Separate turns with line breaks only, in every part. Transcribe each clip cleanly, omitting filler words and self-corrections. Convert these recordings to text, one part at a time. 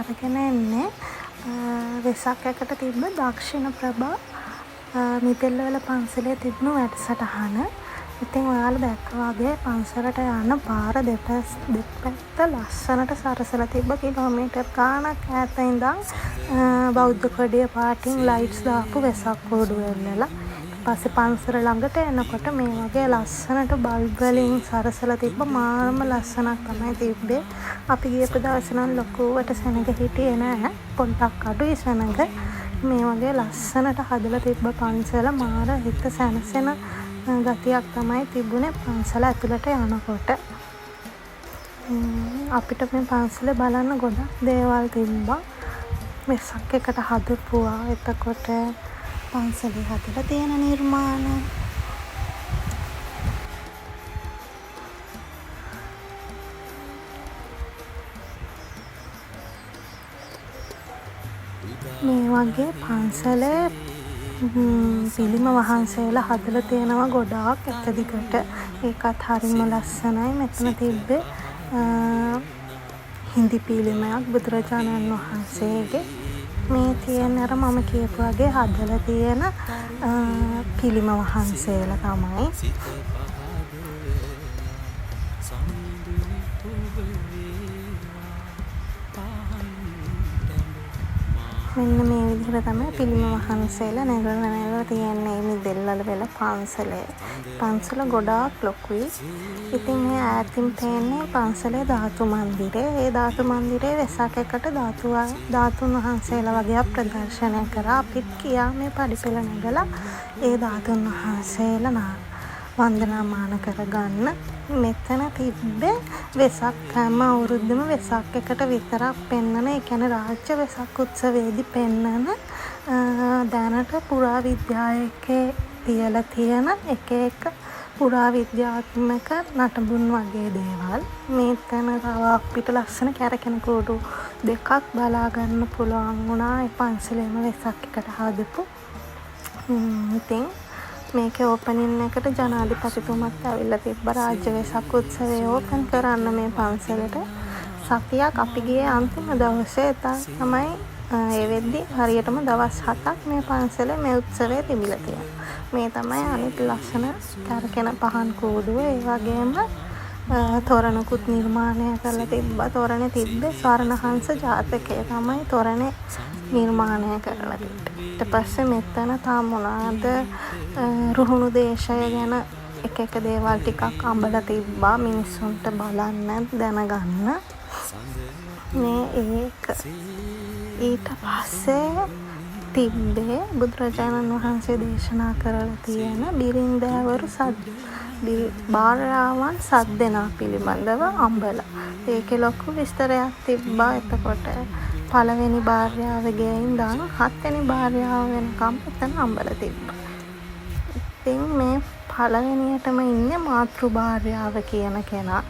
අරගෙන එන්නේ වෙසක් එකට තිබ්බ දක්ෂිණ ප්‍රභා මිතෙල්ලවල පන්සලේ තිබුණු වැඩසටහන. ඉතින් ඔයාලා දැක්කා වගේ පන්සලට යන පාර දෙපැත්ත ලස්සනට සරසලා තිබ්බ කිලෝමීටර් ගාණක් ඈත ඉඳන් බෞද්ධ කොඩිය පාටින් ලයිට්ස් දාපු වෙසක් කූඩු එල්ලලා පස්සේ පන්සල ළඟට එනකොට මේ වගේ ලස්සනට බල්බ් වලින් සරසලා තිබ්බ මාරම ලස්සනක් තමයි තිබ්බේ. අපි ගියපු දවසේ නම් ලොකුවට සෙනඟ හිටියේ නෑ. පොඩ්ඩක් අඩුයි සෙනඟ. මේ වගේ ලස්සනට හදලා තිබ්බ පන්සල මාර හිත සැනසෙන ගතියක් තමයි තිබුණේ පන්සල ඇතුළට යනකොට. අපිට මේ පන්සලේ බලන්න ගොඩක් දේවල් තිබ්බා. වෙසක් එකට හදපුවා. එතකොට පන්සලේ හදලා තියෙන නිර්මාණ මේ වගේ පන්සලේ පිළිම වහන්සේලා හදලා තියෙනවා ගොඩාක් එක දිගට. ඒකත් හරිම ලස්සනයි. මෙතන තිබ්බේ හිඳි පිළිමයක් බුදුරජාණන් වහන්සේගේ. මේ තියෙන අර මම කියපු වගේ හදලා තියෙන පිළිම වහන්සේලා තමයි. මෙන්න මේ විදිහට තමයි පිළිම වහන්සේලා නැගලා තියෙන්නේ මිදෙල්වල වෙල පන්සලේ. පන්සල ගොඩාක් ලොකුයි. ඉතින් මේ ඈතින් තියෙන්නේ පන්සලේ ධාතු මන්දිරේ. ඒ ධාතු මන්දිරේ වෙසක් එකට ධාතුන් වහන්සේලා වගේ ප්‍රදර්ශනය කරා. අපිත් ගියා මේ පඩිපෙළ නැගලා ඒ ධාතුන් වහන්සේලා වන්දනාමාන කරගන්න. මෙතන තිබ්බේ වෙසක් හැම අවුරුද්දම වෙසක් එකට විතරක් පෙන්නන, ඒ කියන්නේ රාජ්‍ය වෙසක් උත්සවයේදී පෙන්නන දැනට පුරාවිද්‍යාවේ තියලා තියෙන එක එක පුරාවිද්‍යාත්මක නටබුන් වගේ දේවල්. මෙතන තව අපිට ලස්සන කැරකෙන කූඩු දෙකක් බලා ගන්න පුළුවන් වුණා. ඒ පන්සලේම වෙසක් එකට හදපු. ඉතින් මේකේ ඕපනින් එකට ජනාධිපතිතුමත් ඇවිල්ලා තිබ්බ රාජ්‍ය වෙසක් උත්සවය ඕපන් කරන්න මේ පන්සලට. සතියක් අපි ගියේ අන්තිම දවසේ තමයි ඒ වෙද්දි හරියටම දවස් 7ක් මේ පන්සලේ මේ උත්සවය තිබිලා තියෙනවා. මේ තමයි අනිත් ලස්සන කරකෙන පහන් කූඩුව. ඒ වගේම තොරණකුත් නිර්මාණය කරලා තිබ්බා. තොරණේ තිබ්බේ ස්වර්ණහංස ජාතකය තමයි තොරණේ නිර්මාණය කරලා තිබ්බේ. ඊට පස්සේ මෙතන තාම මොනවාද රුහුණු දේශය ගැන එක එක දේවල් ටිකක් අඹලා තිබ්බා මිනිස්සුන්ට බලන්න දැනගන්න. මේ ඒක ඊට පස්සේ තිබ්බේ බුදුරජාණන් වහන්සේ දේශනා කරලා තියෙන බිරින්දෑවරු භාර්යාවන් 7 දෙනා පිළිබඳව අඹලා. ඒකේ ලොකු විස්තරයක් තිබ්බා. එතකොට පළවෙනි භාර්යාවගේ ඉඳන් 7 වෙනි භාර්යාව වෙනකම් එතන අඹලා තිබ්බා. ඉතින් මේ පළවෙනියටම ඉන්නේ මාතෘ භාර්යාව කියන කෙනා.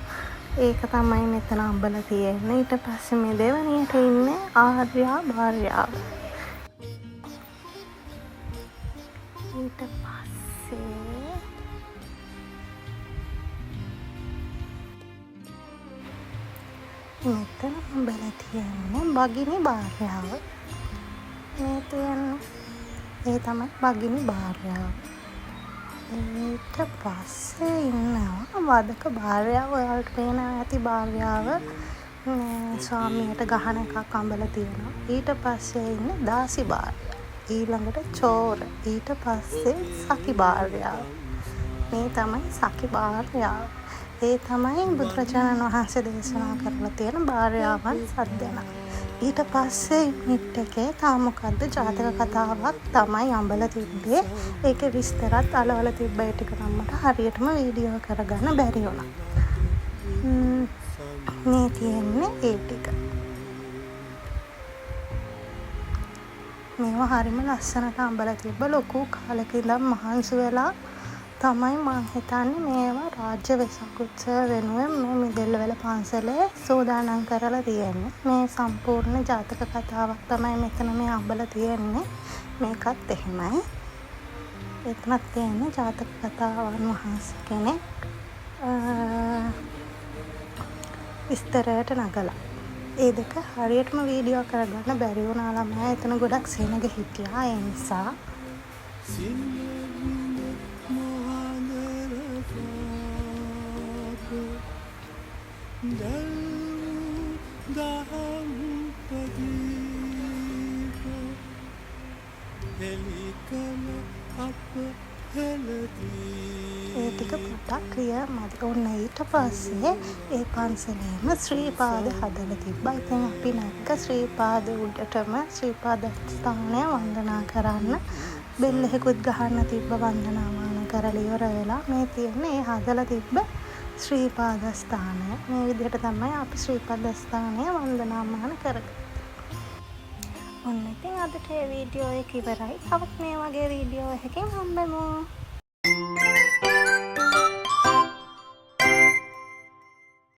ඒක තමයි මෙතන අඹලා තියෙන්නේ. ඊට පස්සේ මේ දෙවෙනියට ඉන්නේ ආර්යා භාර්යාව. ඊට පස්සේ මෙතන අඹලා තියෙන්නේ භගිනි භාර්යාව. මේ තියෙන්නේ ඒ තමයි භගිනි භාර්යාව. ඊට පස්සේ ඉන්නවා වදක භාර්යාව. ඔයාලට පේනවා ඇති භාර්යාව ස්වාමියාට ගහන එකක් අඹලා තියෙනවා. ඊට පස්සේ ඉන්නේ දාසි භාර්යාව. ඊළඟට චෝර. ඊට පස්සේ සඛි භාර්යාව. මේ තමයි සඛි භාර්යාව. ඒ තමයි බුදුරජාණන් වහන්සේ දේශනා කරලා තියෙන භාර්යාවන් 7 දෙනා. ඊට පස්සේ මිට් එකේ තා මොකද්ද ජාතක කතාවක් තමයි අඹලා තිබ්බේ. ඒකේ විස්තරත් අලවල තිබ්බ. ඒ ටික නම් මට හරියටම වීඩියෝ කරගන්න බැරි වුණා. මේ තියෙන්නේ ඒ ටික. මේවා හරිම ලස්සනට අඹලා තිබ්බ. ලොකු කාලෙක ඉඳන් මහන්සි වෙලා තමයි මම හිතන්නේ මේවා රාජ්‍ය වෙසක් උත්සව වෙනුවෙන් මේ මිදෙල්වල පන්සලේ සූදානම් කරලා තියෙන්නේ. මේ සම්පූර්ණ ජාතක කතාවක් තමයි මෙතන මේ අඹලා තියෙන්නේ. මේකත් එහෙමයි. එතනත් තියෙන්නේ ජාතක කතාවන් වහන්සේ කෙනෙක් විස්තරයට නගලා. ඒ දෙක හරියටම වීඩියෝ කරගන්න බැරි වුණා ළමයා. එතන ගොඩක් සෙනග හිටියා. ඒ නිසා ඒ ටික පොඩ්ඩක් ක්‍රියා මදි. ඔන්න ඊට පස්සේ ඒ පන්සලේම ශ්‍රී පාද හදලා තිබ්බා. ඉතින් අපි නැග්ග ශ්‍රී පාද උඩටම ශ්‍රී පාද ස්ථානය වන්දනා කරන්න. බෙල්ලෙකුත් ගහන්න තිබ්බ වන්දනාමාන කරලා ඉවර වෙලා මේ තියෙන්නේ ඒ හදලා තිබ්බ ශ්‍රී පාද ස්ථානය. මේ විදිහට තමයි අපි ශ්‍රී පාද ස්ථානය වන්දනාමාන කරගන්නේ. ඔන්න ඉතින් අදට ඒ වීඩියෝ එක ඉවරයි. තවත් මේ වගේ වීඩියෝ එකකින් හම්බෙමු.